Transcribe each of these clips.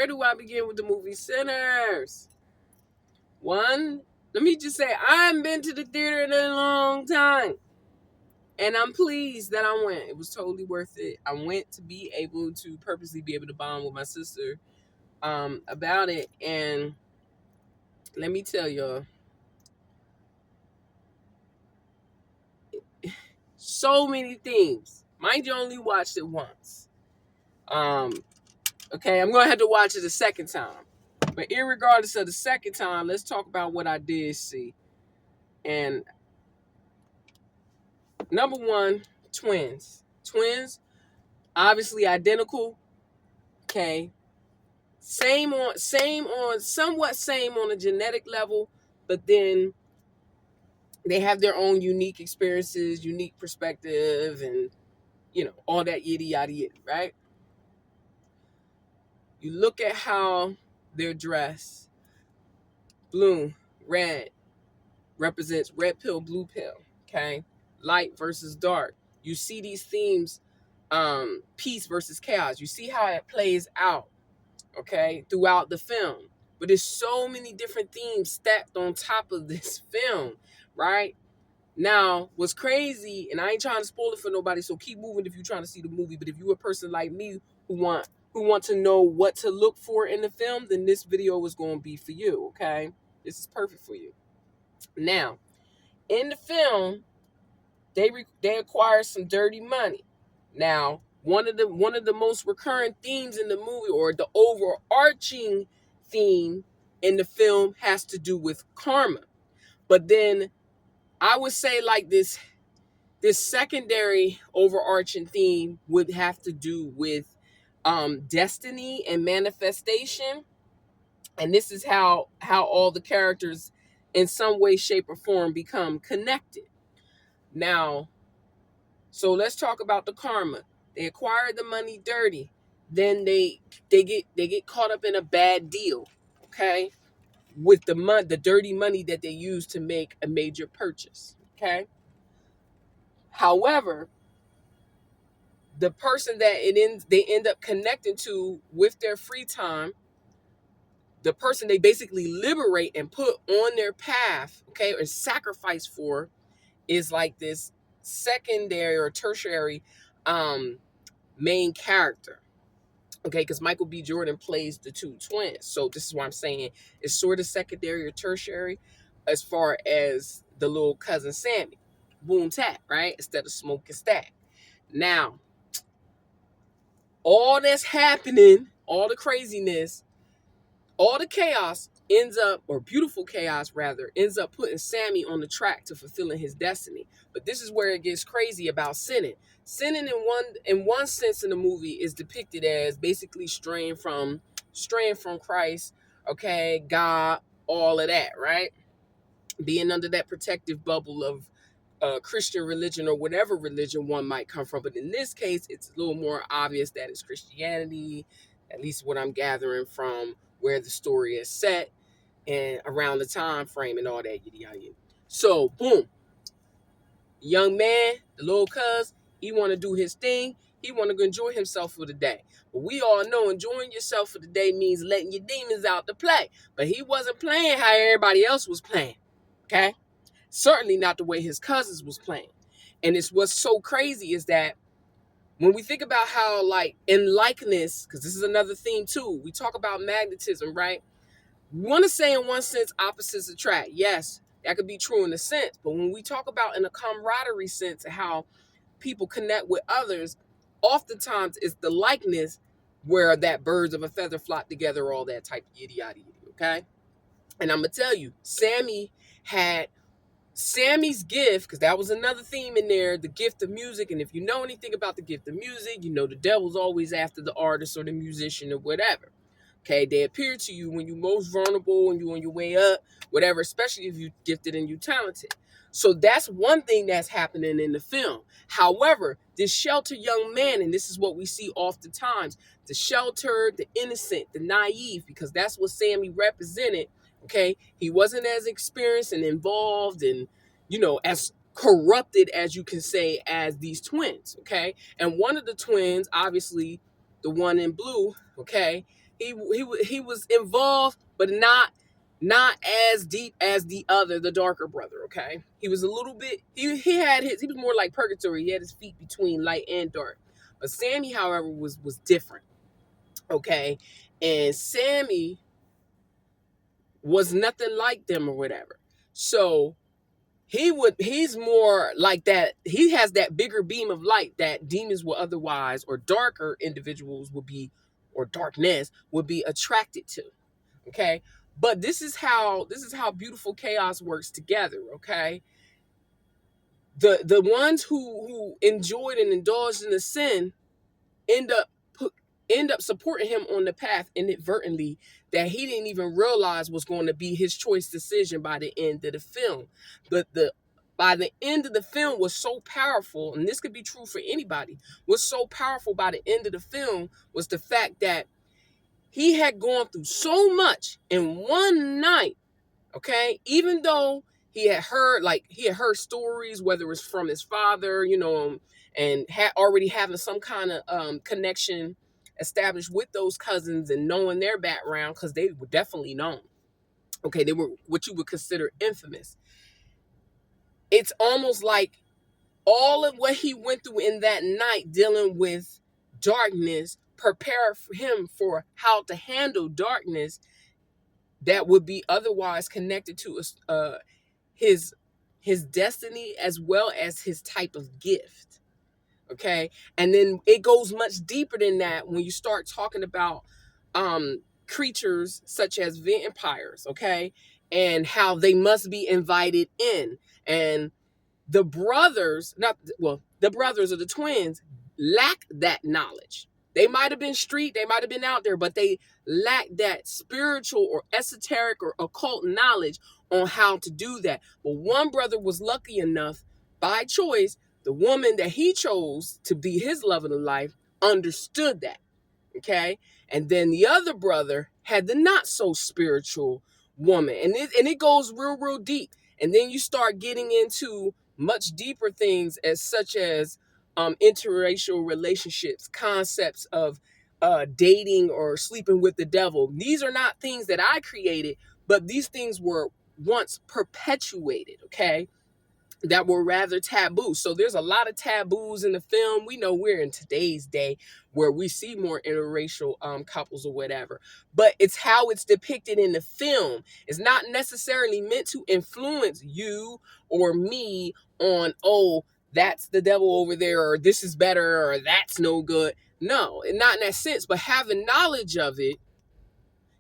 do I begin with the movie Sinners? One, let me just say, I haven't been to the theater in a long time. And I'm pleased that I went. It was totally worth it. I went to be able to purposely be able to bond with my sister about it. And let me tell y'all, so many themes. Mind you, only watched it once. Okay, I'm going to have to watch it a second time. But irregardless of the second time, let's talk about what I did see. And number one, twins. Twins, obviously identical. Okay. Somewhat same on a genetic level, but then they have their own unique experiences, unique perspective, and all that yitty yada yitty, right? You look at how they're dressed. Blue, red represents red pill, blue pill. Okay, light versus dark. You see these themes, peace versus chaos. You see how it plays out, okay, throughout the film. But there's so many different themes stacked on top of this film, right? Now, what's crazy, and I ain't trying to spoil it for nobody, so keep moving if you're trying to see the movie. But if you're a person like me who want to know what to look for in the film, then this video is going to be for you, okay? This is perfect for you. Now, in the film, they acquire some dirty money. Now, one of the most recurrent themes in the movie, or the overarching theme in the film, has to do with karma. But then I would say like this secondary overarching theme would have to do with destiny and manifestation. And this is how all the characters in some way, shape, or form become connected. Now, so let's talk about the karma. They acquire the money dirty. Then they get caught up in a bad deal, okay? With the dirty money that they use to make a major purchase, okay? However, the person that they end up connecting to with their free time, the person they basically liberate and put on their path, okay, or sacrifice for, is like this secondary or tertiary main character, okay, because Michael B. Jordan plays the two twins. So this is why I'm saying it's sort of secondary or tertiary as far as the little cousin Sammy. Boom tap, right? Instead of smoke and stack. Now, all that's happening, all the craziness, all the chaos ends up, or beautiful chaos rather, ends up putting Sammy on the track to fulfilling his destiny. But this is where it gets crazy about sinning. Sinning in one sense in the movie is depicted as basically straying from Christ, okay, God, all of that, right? Being under that protective bubble of Christian religion or whatever religion one might come from. But in this case, it's a little more obvious that it's Christianity, at least what I'm gathering from where the story is set and around the time frame and all that. So, boom. Young man, the little cuz, he want to do his thing. He want to enjoy himself for the day. But we all know enjoying yourself for the day means letting your demons out to play. But he wasn't playing how everybody else was playing. Okay? Certainly not the way his cousins was playing. And it's what's so crazy is that when we think about how, like, in likeness, because this is another theme too, we talk about magnetism, right? We want to say in one sense opposites attract. Yes, that could be true in a sense. But when we talk about in a camaraderie sense of how people connect with others, oftentimes it's the likeness where that birds of a feather flock together, all that type of yiddy, okay? And I'm going to tell you, Sammy's gift, because that was another theme in there, the gift of music. And if you know anything about the gift of music, you know the devil's always after the artist or the musician or whatever. Okay, they appear to you when you're most vulnerable and you're on your way up, whatever, especially if you're gifted and you're talented. So that's one thing that's happening in the film. However, this sheltered young man, and this is what we see oftentimes, the sheltered, the innocent, the naive, because that's what Sammy represented. Okay, he wasn't as experienced and involved and, as corrupted as you can say as these twins. Okay, and one of the twins, obviously the one in blue, okay, He was involved, but not as deep as the other, the darker brother. Okay, he was a little bit. He was more like purgatory. He had his feet between light and dark. But Sammy, however, was different. Okay, and Sammy was nothing like them or whatever. So he's more like that. He has that bigger beam of light that demons will otherwise, or darker individuals would be, or darkness would be attracted to. Okay, but this is how beautiful chaos works together. Okay, the ones who enjoyed and indulged in the sin end up end up supporting him on the path inadvertently, that he didn't even realize was going to be his choice decision by the end of the film. But the by the end of the film was so powerful, and this could be true for anybody, was so powerful by the end of the film was the fact that he had gone through so much in one night. Okay, even though he had heard stories, whether it was from his father, and had already having some kind of connection established with those cousins and knowing their background, because they were definitely known. Okay, they were what you would consider infamous. It's almost like all of what he went through in that night dealing with darkness prepared for him for how to handle darkness that would be otherwise connected to his his destiny, as well as his type of gift. Okay, and then it goes much deeper than that when you start talking about creatures such as vampires. Okay, and how they must be invited in. And the brothers, not well, the brothers or the twins lack that knowledge. They might have been street, they might have been out there, but they lack that spiritual or esoteric or occult knowledge on how to do that. But one brother was lucky enough, by choice, the woman that he chose to be his love of the life understood that. Okay, and then the other brother had the not so spiritual woman, and it goes real deep. And then you start getting into much deeper things, as such as interracial relationships, concepts of dating or sleeping with the devil. These are not things that I created, but these things were once perpetuated. Okay, that were rather taboo. So there's a lot of taboos in the film. We know we're in today's day where we see more interracial couples or whatever, but it's how it's depicted in the film. It's not necessarily meant to influence you or me on, oh, that's the devil over there, or this is better, or that's no good. No, not in that sense, but having knowledge of it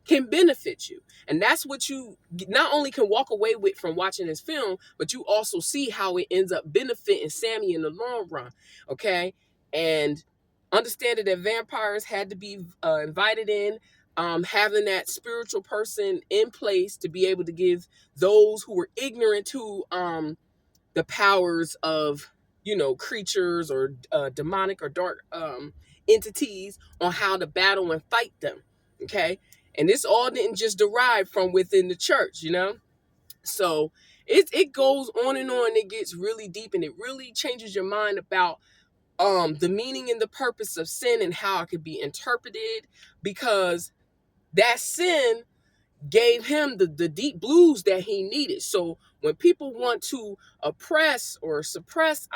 can benefit you. And that's what you not only can walk away with from watching this film, but you also see how it ends up benefiting Sammy in the long run. Okay, and understanding that vampires had to be invited in, having that spiritual person in place to be able to give those who were ignorant to the powers of creatures or demonic or dark entities on how to battle and fight them. Okay, and this all didn't just derive from within the church. So it goes on and on. It gets really deep, and it really changes your mind about the meaning and the purpose of sin and how it could be interpreted, because that sin gave him the deep blues that he needed. So when people want to oppress or suppress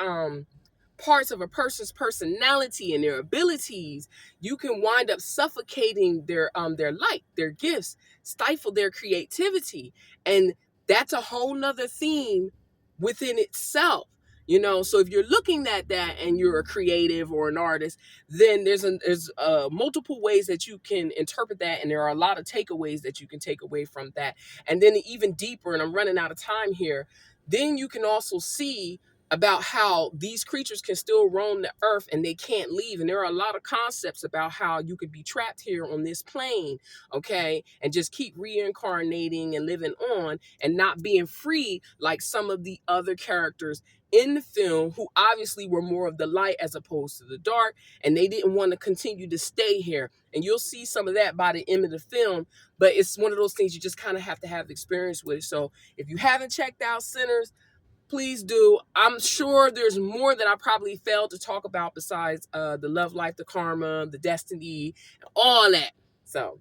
parts of a person's personality and their abilities, you can wind up suffocating their light, their gifts, stifle their creativity. And that's a whole nother theme within itself. So if you're looking at that and you're a creative or an artist, then there's multiple ways that you can interpret that, and there are a lot of takeaways that you can take away from that. And then even deeper, and I'm running out of time here, then you can also see about how these creatures can still roam the earth and they can't leave. And there are a lot of concepts about how you could be trapped here on this plane, okay, and just keep reincarnating and living on and not being free like some of the other characters in the film, who obviously were more of the light as opposed to the dark, and they didn't want to continue to stay here. And you'll see some of that by the end of the film, but it's one of those things you just kind of have to have experience with. So if you haven't checked out Sinners, please do. I'm sure there's more that I probably failed to talk about besides the love life, the karma, the destiny, all that. So